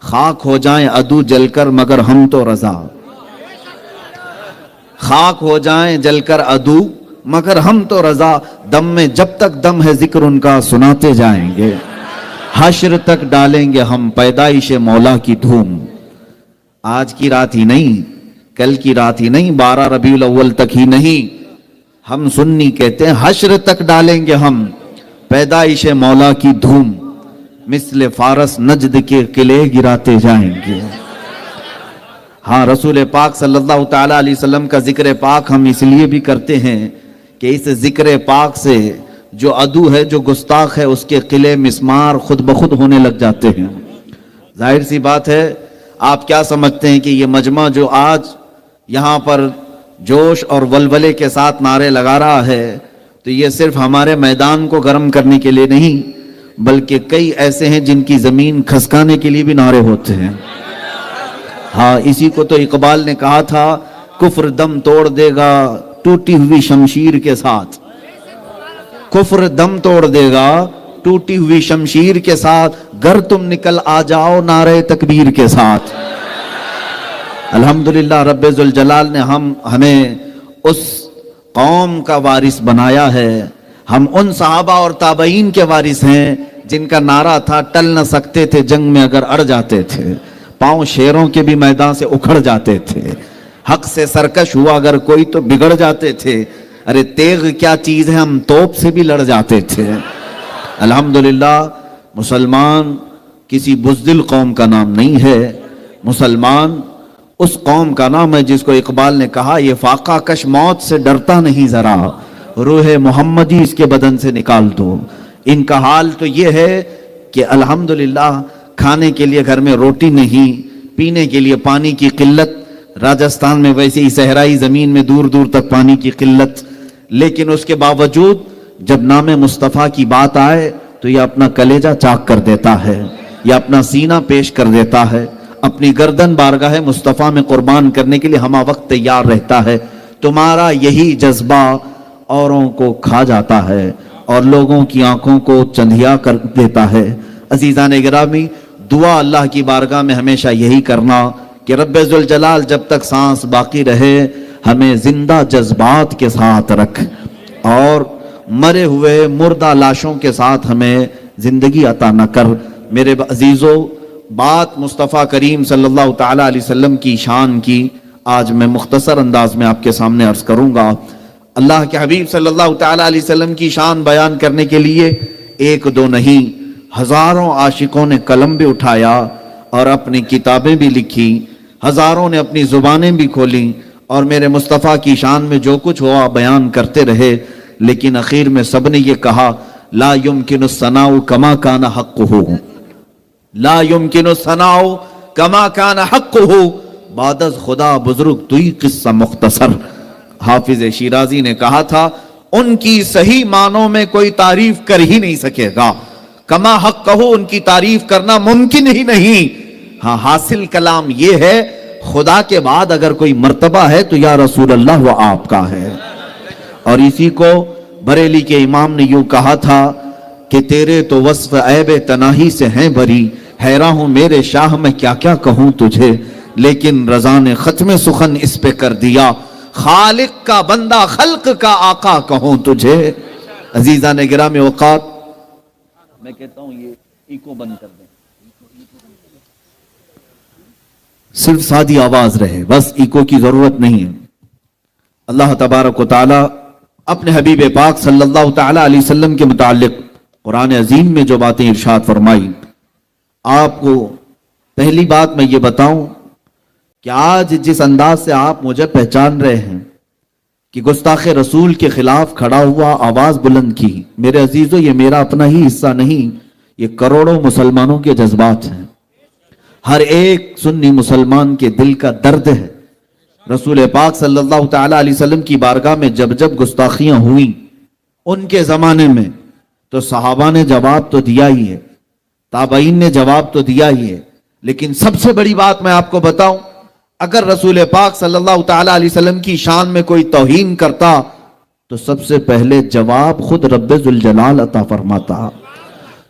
خاک ہو جائیں عدو جل کر مگر ہم تو رضا، خاک ہو جائیں جل کر عدو مگر ہم تو رضا، دم میں جب تک دم ہے ذکر ان کا سناتے جائیں گے، حشر تک ڈالیں گے ہم پیدائش مولا کی دھوم۔ آج کی رات ہی نہیں، کل کی رات ہی نہیں، 12 ربیع الاول تک ہی نہیں، ہم سنی کہتے ہیں حشر تک ڈالیں گے ہم پیدائش مولا کی دھوم، مثل فارس نجد کے قلعے گراتے جائیں گے۔ ہاں، رسول پاک صلی اللہ تعالیٰ علیہ وسلم کا ذکر پاک ہم اس لیے بھی کرتے ہیں کہ اس ذکر پاک سے جو عدو ہے، جو گستاخ ہے، اس کے قلعے مسمار خود بخود ہونے لگ جاتے ہیں۔ ظاہر سی بات ہے، آپ کیا سمجھتے ہیں کہ یہ مجمع جو آج یہاں پر جوش اور ولولے کے ساتھ نعرے لگا رہا ہے، تو یہ صرف ہمارے میدان کو گرم کرنے کے لیے نہیں، بلکہ کئی ایسے ہیں جن کی زمین کھسکانے کے لیے بھی نعرے ہوتے ہیں۔ ہاں، اسی کو تو اقبال نے کہا تھا، کفر دم توڑ دے گا ٹوٹی ہوئی شمشیر کے ساتھ، کفر دم توڑ دے گا ٹوٹی ہوئی شمشیر کے ساتھ، گر تم نکل آ جاؤ نعرے تکبیر کے ساتھ۔ الحمدللہ رب ذوالجلال نے ہمیں اس قوم کا وارث بنایا ہے، ہم ان صحابہ اور تابعین کے وارث ہیں جن کا نعرہ تھا ٹل نہ سکتے تھے جنگ میں اگر اڑ جاتے تھے، پاؤں شیروں کے بھی میدان سے اکھڑ جاتے تھے، حق سے سرکش ہوا اگر کوئی تو بگڑ جاتے تھے، ارے تیغ کیا چیز ہے ہم توپ سے بھی لڑ جاتے تھے۔ الحمدللہ مسلمان کسی بزدل قوم کا نام نہیں ہے، مسلمان اس قوم کا نام ہے جس کو اقبال نے کہا، یہ فاقہ کش موت سے ڈرتا نہیں ذرا، روح محمدی اس کے بدن سے نکال دو۔ ان کا حال تو یہ ہے کہ الحمدللہ کھانے کے لیے گھر میں روٹی نہیں، پینے کے لیے پانی کی قلت، راجستھان میں ویسے ہی صحرائی زمین میں دور دور تک پانی کی قلت، لیکن اس کے باوجود جب نام مصطفیٰ کی بات آئے تو یہ اپنا کلیجہ چاک کر دیتا ہے، یہ اپنا سینہ پیش کر دیتا ہے، اپنی گردن بارگاہ مصطفیٰ میں قربان کرنے کے لیے ہمہ وقت تیار رہتا ہے۔ تمہارا یہی جذبہ اوروں کو کھا جاتا ہے اور لوگوں کی آنکھوں کو چندھیا کر دیتا ہے۔ عزیزان گرامی، دعا اللہ کی بارگاہ میں ہمیشہ یہی کرنا کہ رب ذوالجلال جب تک سانس باقی رہے ہمیں زندہ جذبات کے ساتھ رکھ، اور مرے ہوئے مردہ لاشوں کے ساتھ ہمیں زندگی عطا نہ کر۔ میرے عزیزو، بات مصطفیٰ کریم صلی اللہ تعالیٰ علیہ وسلم کی شان کی آج میں مختصر انداز میں آپ کے سامنے عرض کروں گا۔ اللہ کے حبیب صلی اللہ تعالیٰ علیہ وسلم کی شان بیان کرنے کے لیے ایک دو نہیں، ہزاروں عاشقوں نے قلم بھی اٹھایا اور اپنی کتابیں بھی لکھی، ہزاروں نے اپنی زبانیں بھی کھولیں اور میرے مصطفیٰ کی شان میں جو کچھ ہوا بیان کرتے رہے، لیکن اخیر میں سب نے یہ کہا، لا یمکن الثناء کما کان حقہ، لا یمکن الثناء کما کان حقہ، بعد از خدا بزرگ توئی قصہ مختصر۔ حافظ شیرازی نے کہا تھا، ان کی صحیح معنوں میں کوئی تعریف کر ہی نہیں سکے گا، کما حق کہو ان کی تعریف کرنا ممکن ہی نہیں۔ ہاں، حاصل کلام یہ ہے، خدا کے بعد اگر کوئی مرتبہ ہے تو یا رسول اللہ وہ آپ کا ہے۔ اور اسی کو بریلی کے امام نے یوں کہا تھا کہ تیرے تو وصف عیب تناہی سے ہیں بری، حیران ہوں میرے شاہ میں کیا کیا کہوں تجھے، لیکن رضا نے ختم سخن اس پہ کر دیا، خالق کا بندہ خلق کا آقا کہوں تجھے۔ عزیزان گرامی اوقات، میں کہتا ہوں یہ ایکو بند کر دیں، صرف سادی آواز رہے، بس ایکو کی ضرورت نہیں ہے۔ اللہ تبارک و تعالی اپنے حبیب پاک صلی اللہ تعالی علیہ وسلم کے متعلق قرآن عظیم میں جو باتیں ارشاد فرمائی، آپ کو پہلی بات میں یہ بتاؤں کہ آج جس انداز سے آپ مجھے پہچان رہے ہیں کہ گستاخ رسول کے خلاف کھڑا ہوا، آواز بلند کی، میرے عزیزو یہ میرا اپنا ہی حصہ نہیں، یہ کروڑوں مسلمانوں کے جذبات ہیں، ہر ایک سنی مسلمان کے دل کا درد ہے۔ رسول پاک صلی اللہ تعالیٰ علیہ وسلم کی بارگاہ میں جب جب گستاخیاں ہوئیں ان کے زمانے میں، تو صحابہ نے جواب تو دیا ہی ہے، تابعین نے جواب تو دیا ہی ہے، لیکن سب سے بڑی بات میں آپ کو بتاؤں، اگر رسول پاک صلی اللہ تعالیٰ علیہ وسلم کی شان میں کوئی توہین کرتا تو سب سے پہلے جواب خود رب ذوالجلال عطا فرماتا۔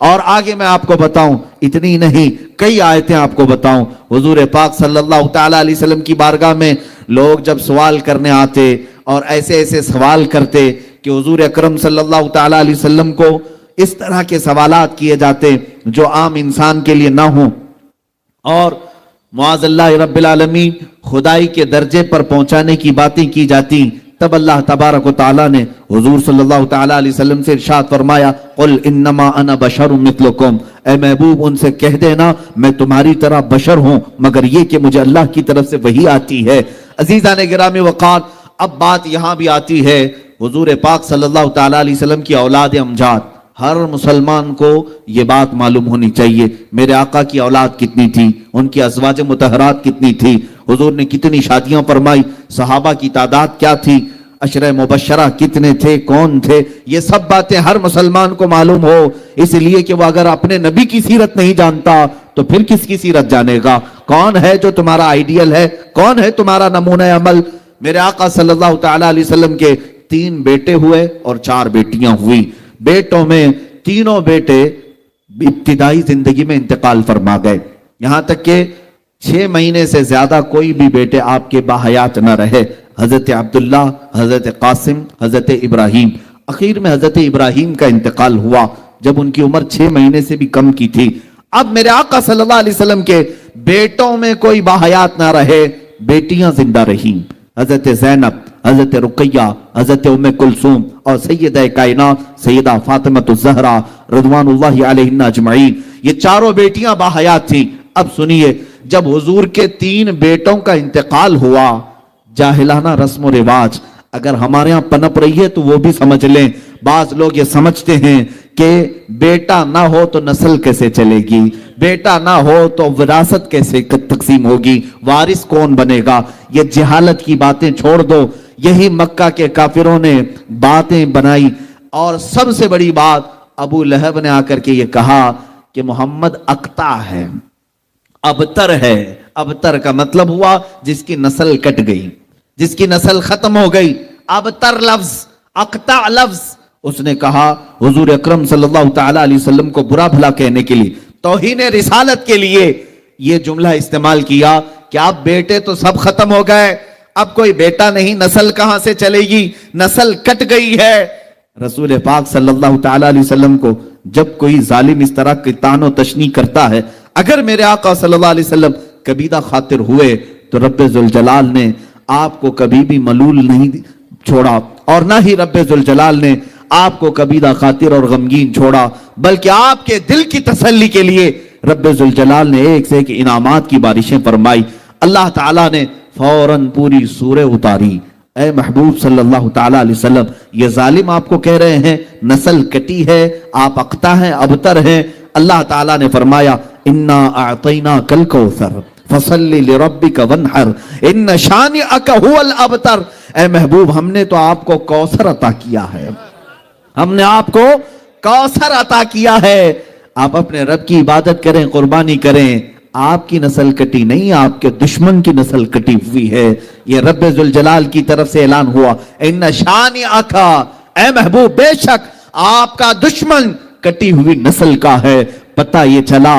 اور آگے میں آپ کو بتاؤں، اتنی نہیں کئی آیتیں آپ کو بتاؤں. حضور پاک صلی اللہ تعالیٰ علیہ وسلم کی بارگاہ میں لوگ جب سوال کرنے آتے اور ایسے ایسے سوال کرتے کہ حضور اکرم صلی اللہ تعالیٰ علیہ وسلم کو اس طرح کے سوالات کیے جاتے جو عام انسان کے لیے نہ ہوں، اور معاذ اللہ رب العالمین خدائی کے درجے پر پہنچانے کی باتیں کی جاتی، تب اللہ تبارک و تعالیٰ نے حضور صلی اللہ تعالیٰ علیہ وسلم سے ارشاد فرمایا قل انما انا بشر مثلکم، اے محبوب ان سے کہہ دینا میں تمہاری طرح بشر ہوں، مگر یہ کہ مجھے اللہ کی طرف سے وحی آتی ہے. عزیزان گرامی وقار، اب بات یہاں بھی آتی ہے حضور پاک صلی اللہ تعالیٰ علیہ وسلم کی اولاد امجاد. ہر مسلمان کو یہ بات معلوم ہونی چاہیے میرے آقا کی اولاد کتنی تھی، ان کی ازواج مطہرات کتنی تھی، حضور نے کتنی شادیاں فرمائی، صحابہ کی تعداد کیا تھی، عشرہ مبشرہ کتنے تھے، کون تھے، یہ سب باتیں ہر مسلمان کو معلوم ہو، اس لیے کہ وہ اگر اپنے نبی کی سیرت نہیں جانتا تو پھر کس کی سیرت جانے گا؟ کون ہے جو تمہارا آئیڈیل ہے، کون ہے تمہارا نمونہ عمل؟ میرے آقا صلی اللہ تعالیٰ علیہ وسلم کے 3 بیٹے ہوئے اور 4 بیٹیاں ہوئی. بیٹوں میں تینوں بیٹے ابتدائی زندگی میں انتقال فرما گئے، یہاں تک کہ 6 مہینے سے زیادہ کوئی بھی بیٹے آپ کے باحیات نہ رہے. حضرت عبداللہ، حضرت قاسم، حضرت ابراہیم. اخیر میں حضرت ابراہیم کا انتقال ہوا جب ان کی عمر 6 مہینے سے بھی کم کی تھی. اب میرے آقا صلی اللہ علیہ وسلم کے بیٹوں میں کوئی باحیات نہ رہے، بیٹیاں زندہ رہیں. حضرت زینب، حضرت رقیہ، حضرت ام کلثوم اور سیدہ کائنات سیدہ فاطمہ الزہرا رضوان اللہ علیہن اجمعین، یہ چاروں بیٹیاں باحیات تھیں. اب سنیے، جب حضور کے 3 بیٹوں کا انتقال ہوا، جاہلانہ رسم و رواج اگر ہمارے ہاں پنپ رہی ہے تو وہ بھی سمجھ لیں. بعض لوگ یہ سمجھتے ہیں کہ بیٹا نہ ہو تو نسل کیسے چلے گی، بیٹا نہ ہو تو وراثت کیسے تقسیم ہوگی، وارث کون بنے گا. یہ جہالت کی باتیں چھوڑ دو، یہی مکہ کے کافروں نے باتیں بنائی. اور سب سے بڑی بات، ابو لہب نے آ کر کے یہ کہا کہ محمد اقطع ہے، ابتر ہے. ابتر کا مطلب ہوا جس کی نسل کٹ گئی، جس کی نسل ختم ہو گئی. ابتر لفظ، اقطع لفظ، اس نے کہا حضور اکرم صلی اللہ تعالیٰ علیہ وسلم کو برا بھلا کہنے کے لیے، توہین رسالت کے لیے یہ جملہ استعمال کیا کہ اب بیٹے تو سب ختم ہو گئے، اب کوئی بیٹا نہیں، نسل کہاں سے چلے گی، نسل کٹ گئی ہے. رسول پاک صلی اللہ تعالیٰ علیہ وسلم کو جب کوئی ظالم اس طرح کی طعن و تشنیع کرتا ہے، اگر میرے آقا صلی اللہ علیہ وسلم کبیدہ خاطر ہوئے تو رب ذوالجلال نے آپ کو کبھی بھی ملول نہیں چھوڑا، اور نہ ہی رب ذوالجلال نے آپ کو کبیدہ خاطر اور غمگین چھوڑا، بلکہ آپ کے دل کی تسلی کے لیے رب ذوالجلال نے ایک سے ایک انعامات کی بارشیں فرمائی. اللہ تعالیٰ نے فوراً پوری سورہ اتاری. اے محبوب صلی اللہ تعالیٰ علیہ وسلم، یہ ظالم آپ کو کہہ رہے ہیں نسل کٹی ہے، آپ اقطع ہیں، ابتر ہیں. اللہ تعالیٰ نے فرمایا انا اعطیناک الکوثر فصلی لربک وانحر ان شانئک هو الابتر. اے محبوب، ہم نے تو آپ کو کوثر عطا کیا ہے، ہم نے آپ کو کوثر عطا کیا ہے. آپ اپنے رب کی عبادت کریں، قربانی کریں. آپ کی نسل کٹی نہیں، آپ کے دشمن کی نسل کٹی ہوئی ہے. یہ رب ذوالجلال کی طرف سے اعلان ہوا ان شانئک، اے محبوب بے شک آپ کا دشمن کٹی ہوئی نسل کا ہے. پتہ یہ چلا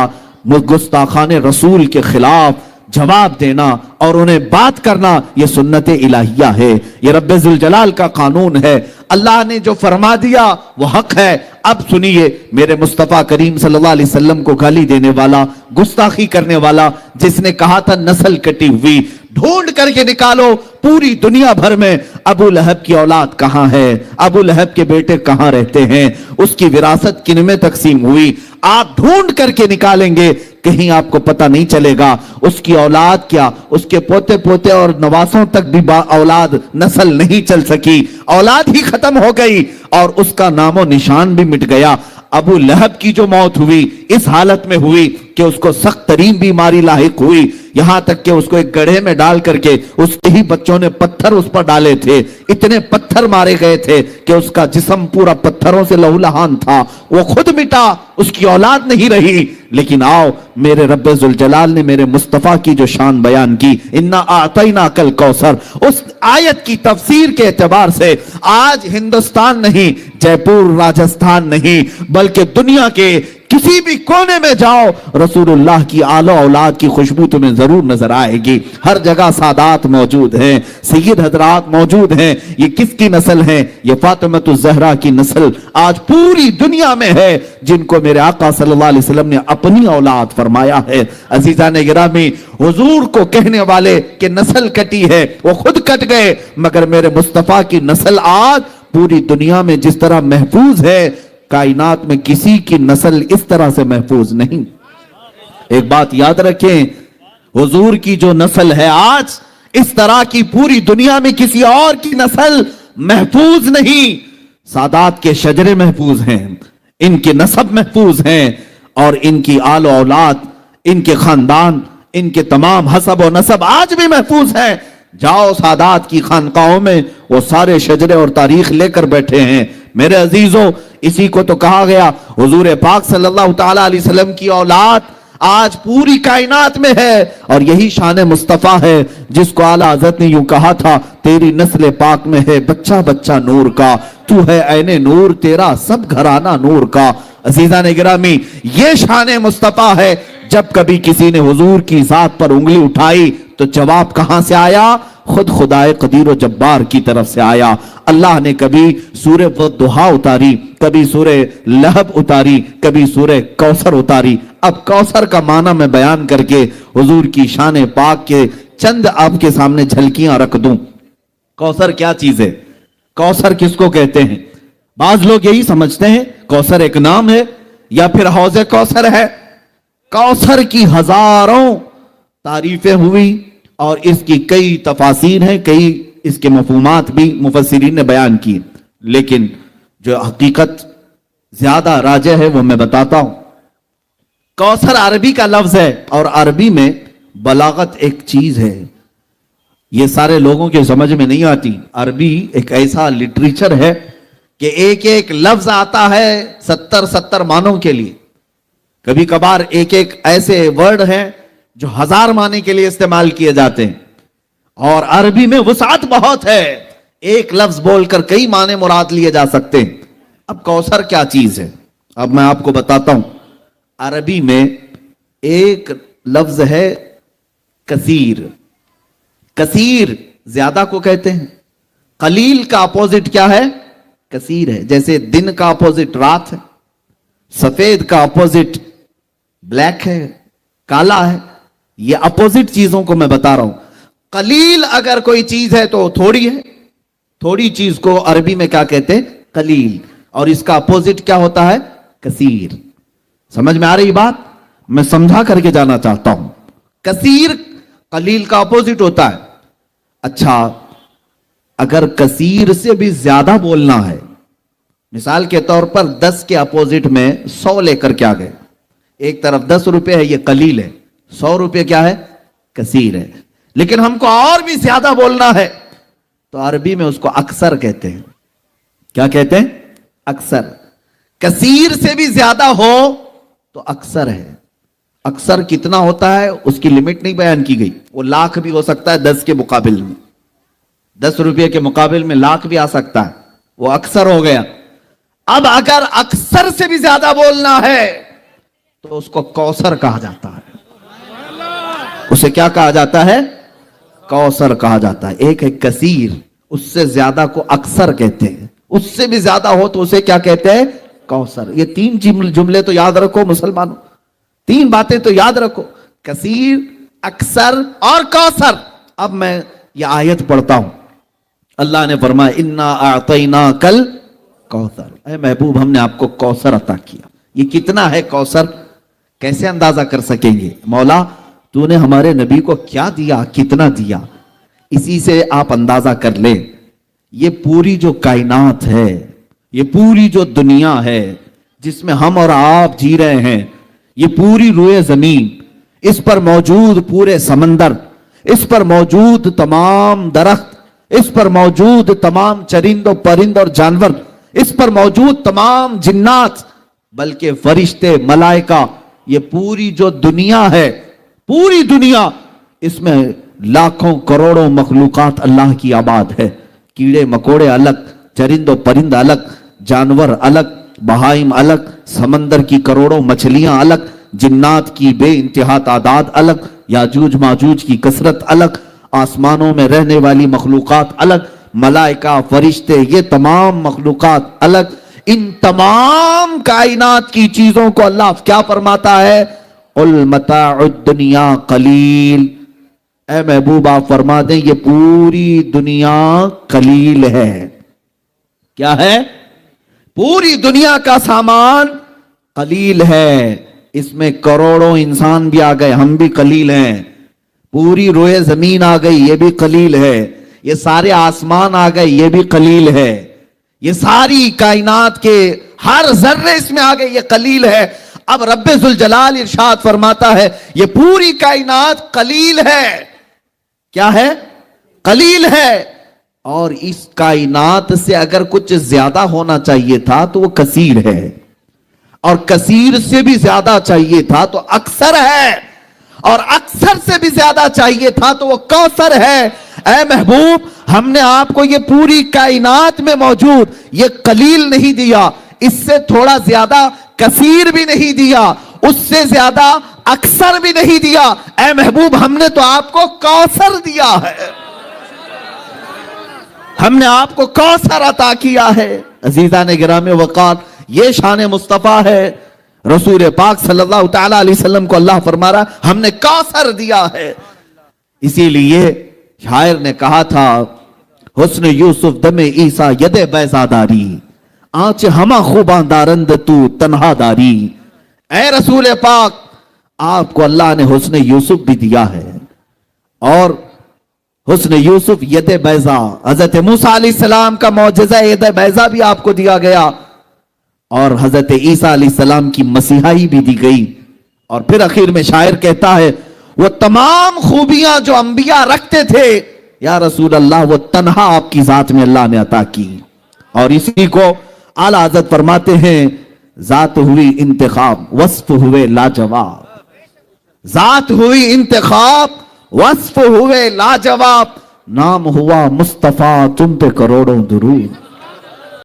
گستاخان رسول کے خلاف جواب دینا اور انہیں بات کرنا یہ سنت الہیہ ہے، یہ رب ذوالجلال کا قانون ہے. اللہ نے جو فرما دیا وہ حق ہے. اب سنیے، میرے مصطفیٰ کریم صلی اللہ علیہ وسلم کو گالی دینے والا، گستاخی کرنے والا، جس نے کہا تھا نسل کٹی ہوئی، ڈھونڈ کر کے نکالو پوری دنیا بھر میں ابو لہب کی اولاد کہاں ہے، ابو لہب کے بیٹے کہاں رہتے ہیں، اس کی وراثت کن میں تقسیم ہوئی. آپ ڈھونڈ کر کے نکالیں گے، کہیں آپ کو پتہ نہیں چلے گا اس کی اولاد کیا، اس کے پوتے پوتے اور نواسوں تک بھی اولاد نسل نہیں چل سکی، اولاد ہی ختم ہو گئی اور اس کا نام و نشان بھی مٹ گیا. ابو لہب کی جو موت ہوئی اس حالت میں ہوئی کہ اس کو سخت ترین بیماری لاحق ہوئی، یہاں تک کہ اس کو ایک گڑھے میں ڈال کر کے اس کے ہی بچوں نے پتھر اس پر ڈالے تھے، اتنے پتھر مارے گئے تھے کہ اس کا جسم پورا پتھروں سے لہولہان تھا. وہ خود مٹا، اس کی اولاد نہیں رہی، لیکن آؤ میرے رب ذوالجلال نے میرے مصطفیٰ کی جو شان بیان کی، انا اعطیناک الکوثر، اس آیت کی تفسیر کے اعتبار سے آج ہندوستان نہیں، جے پور راجستھان نہیں، بلکہ دنیا کے کسی بھی کونے میں جاؤ رسول اللہ کی آل و اولاد کی خوشبو تمہیں ضرور نظر آئے گی۔ ہر جگہ سادات موجود ہیں، سید حضرات موجود ہیں۔ یہ کس کی نسل ہے؟ یہ فاطمۃ الزہرا کی نسل آج پوری دنیا میں ہے، جن کو میرے آقا صلی اللہ علیہ وسلم نے اپنی اولاد فرمایا ہے۔ عزیزان گرامی، حضور کو کہنے والے کہ نسل کٹی ہے، وہ خود کٹ گئے، مگر میرے مصطفیٰ کی نسل آج پوری دنیا میں جس طرح محفوظ ہے، کائنات میں کسی کی نسل اس طرح سے محفوظ نہیں۔ ایک بات یاد رکھیں، حضور کی جو نسل ہے آج، اس طرح کی پوری دنیا میں کسی اور کی نسل محفوظ نہیں۔ سادات کے شجرے محفوظ ہیں، ان کے نسب محفوظ ہیں، اور ان کی آل و اولاد، ان کے خاندان، ان کے تمام حسب و نسب آج بھی محفوظ ہیں۔ جاؤ سادات کی خانقاہوں میں، وہ سارے شجرے اور تاریخ لے کر بیٹھے ہیں۔ میرے عزیزوں، اسی کو تو کہا گیا حضور پاک صلی اللہ تعالی علیہ وسلم کی اولاد آج پوری کائنات میں ہے، اور یہی شان مصطفیٰ ہے جس کو اعلیٰ حضرت نے یوں کہا تھا، تیری نسل پاک میں ہے بچہ بچہ نور کا، تو ہے عین نور، تیرا سب گھرانہ نور کا۔ عزیزان گرامی، یہ شان مصطفیٰ ہے۔ جب کبھی کسی نے حضور کی ذات پر انگلی اٹھائی تو جواب کہاں سے آیا؟ خود خدائے قدیر و جبار کی طرف سے آیا۔ اللہ نے کبھی سورہ والضحیٰ اتاری، کبھی سورہ لہب اتاری، کبھی سورہ کوثر اتاری۔ اب کوثر کا معنی میں بیان کر کے حضور کی شان پاک کے چند آپ کے سامنے جھلکیاں رکھ دوں۔ کوثر کیا چیز ہے؟ کوثر کس کو کہتے ہیں؟ بعض لوگ یہی سمجھتے ہیں کوثر ایک نام ہے یا پھر حوض کوثر ہے۔ کوثر کی ہزاروں تعریفیں ہوئی اور اس کی کئی تفاسیر ہیں، کئی اس کے مفہومات بھی مفسرین نے بیان کی، لیکن جو حقیقت زیادہ راجح ہے وہ میں بتاتا ہوں۔ کوثر عربی کا لفظ ہے، اور عربی میں بلاغت ایک چیز ہے، یہ سارے لوگوں کے سمجھ میں نہیں آتی۔ عربی ایک ایسا لٹریچر ہے کہ ایک ایک لفظ آتا ہے 70 معنوں کے لیے۔ کبھی کبھار ایک ایک ایسے ورڈ ہیں جو 1000 معنی کے لیے استعمال کیے جاتے ہیں، اور عربی میں وسعت بہت ہے، ایک لفظ بول کر کئی معنی مراد لیے جا سکتے ہیں۔ اب کوثر کیا چیز ہے؟ اب میں آپ کو بتاتا ہوں۔ عربی میں ایک لفظ ہے کثیر۔ کثیر زیادہ کو کہتے ہیں، قلیل کا اپوزٹ کیا ہے؟ کثیر ہے۔ جیسے دن کا اپوزٹ رات ہے، سفید کا اپوزٹ بلیک ہے، کالا ہے۔ یہ اپوزٹ چیزوں کو میں بتا رہا ہوں۔ قلیل اگر کوئی چیز ہے تو تھوڑی ہے، تھوڑی چیز کو عربی میں کیا کہتے ہیں؟ قلیل، اور اس کا اپوزٹ کیا ہوتا ہے؟ کثیر۔ سمجھ میں آ رہی بات؟ میں سمجھا کر کے جانا چاہتا ہوں۔ کثیر قلیل کا اپوزٹ ہوتا ہے۔ اچھا، اگر کثیر سے بھی زیادہ بولنا ہے، مثال کے طور پر 10 کے اپوزٹ میں 100 لے کر کیا گئے، ایک طرف 10 روپے ہے، یہ قلیل ہے، 100 روپے کیا ہے؟ کثیر ہے۔ لیکن ہم کو اور بھی زیادہ بولنا ہے تو عربی میں اس کو اکثر کہتے ہیں۔ کیا کہتے ہیں؟ اکثر۔ کثیر سے بھی زیادہ ہو تو اکثر ہے۔ اکثر کتنا ہوتا ہے اس کی لمٹ نہیں بیان کی گئی، وہ لاکھ بھی ہو سکتا ہے 10 کے مقابل میں، 10 روپے کے مقابل میں لاکھ بھی آ سکتا ہے، وہ اکثر ہو گیا۔ اب اگر اکثر سے بھی زیادہ بولنا ہے تو اس کو کوثر کہا جاتا ہے۔ اسے کیا کہا جاتا ہے؟ کوثر کہا جاتا ہے۔ ایک ہے کثیر، اس سے زیادہ کو اکثر کہتے ہیں، اس سے بھی زیادہ ہو تو اسے کیا کہتے ہیں؟ کوثر۔ یہ 3 جملے تو یاد رکھو مسلمانوں، 3 باتیں تو یاد رکھو، کثیر، اکثر اور کوثر۔ اب میں یہ آیت پڑھتا ہوں۔ اللہ نے فرمایا انا اعطیناک الکوثر، اے محبوب ہم نے آپ کو کوثر عطا کیا۔ یہ کتنا ہے کوثر؟ کیسے اندازہ کر سکیں گے؟ مولا تو نے ہمارے نبی کو کیا دیا، کتنا دیا، اسی سے آپ اندازہ کر لیں۔ یہ پوری جو کائنات ہے، یہ پوری جو دنیا ہے جس میں ہم اور آپ جی رہے ہیں، یہ پوری روئے زمین، اس پر موجود پورے سمندر، اس پر موجود تمام درخت، اس پر موجود تمام چرند و پرند اور جانور، اس پر موجود تمام جنات، بلکہ فرشتے، ملائکہ، یہ پوری جو دنیا ہے، پوری دنیا، اس میں لاکھوں کروڑوں مخلوقات اللہ کی آباد ہے. کیڑے مکوڑے الگ، چرند و پرند الگ، جانور الگ، بہائم الگ، سمندر کی کروڑوں مچھلیاں الگ، جنات کی بے انتہا تعداد الگ، یاجوج ماجوج کی کثرت الگ، آسمانوں میں رہنے والی مخلوقات الگ، ملائکہ، فرشتے، یہ تمام مخلوقات الگ. ان تمام کائنات کی چیزوں کو اللہ کیا فرماتا ہے؟ قل متاع الدنیا قلیل. اے محبوب آپ فرما دیں یہ پوری دنیا قلیل ہے. کیا ہے؟ پوری دنیا کا سامان قلیل ہے. اس میں کروڑوں انسان بھی آ گئے، ہم بھی قلیل ہیں. پوری روئے زمین آ گئی، یہ بھی قلیل ہے. یہ سارے آسمان آ گئے، یہ بھی قلیل ہے. یہ ساری کائنات کے ہر ذرے اس میں آ گئے، یہ قلیل ہے. اب رب ذوالجلال ارشاد فرماتا ہے یہ پوری کائنات قلیل ہے. کیا ہے؟ قلیل ہے. اور اس کائنات سے اگر کچھ زیادہ ہونا چاہیے تھا تو وہ کثیر ہے، اور کثیر سے بھی زیادہ چاہیے تھا تو اکثر ہے، اور اکثر سے بھی زیادہ چاہیے تھا تو وہ کوثر ہے. اے محبوب ہم نے آپ کو یہ پوری کائنات میں موجود یہ قلیل نہیں دیا، اس سے تھوڑا زیادہ کثیر بھی نہیں دیا، اس سے زیادہ اکثر بھی نہیں دیا. اے محبوب ہم نے تو آپ کو کوثر دیا ہے، ہم نے آپ کو کوثر عطا کیا ہے. عزیزان گرامی وقار، یہ شان مصطفیٰ ہے. رسول پاک صلی اللہ تعالی علیہ وسلم کو اللہ فرما رہا ہم نے کوثر دیا ہے. اسی لیے شاعر نے کہا تھا حسن یوسف دم عیسیٰ ید بیضا داری، آنچ ہما خوباں دارند تو تنہا داری. اے رسول پاک آپ کو اللہ نے حسن یوسف بھی دیا ہے، اور حسن یوسف ید بیضا، حضرت موسیٰ علیہ السلام کا معجزہ ید بیضا بھی آپ کو دیا گیا، اور حضرت عیسیٰ علیہ السلام کی مسیحائی بھی دی گئی. اور پھر اخیر میں شاعر کہتا ہے وہ تمام خوبیاں جو انبیاء رکھتے تھے یا رسول اللہ وہ تنہا آپ کی ذات میں اللہ نے عطا کی. اور اسی کو اعلیٰ حضرت فرماتے ہیں ذات ہوئی انتخاب وصف ہوئے لاجواب، ذات ہوئی انتخاب وصف ہوئے لاجواب، نام ہوا مصطفیٰ تم پہ کروڑوں درود.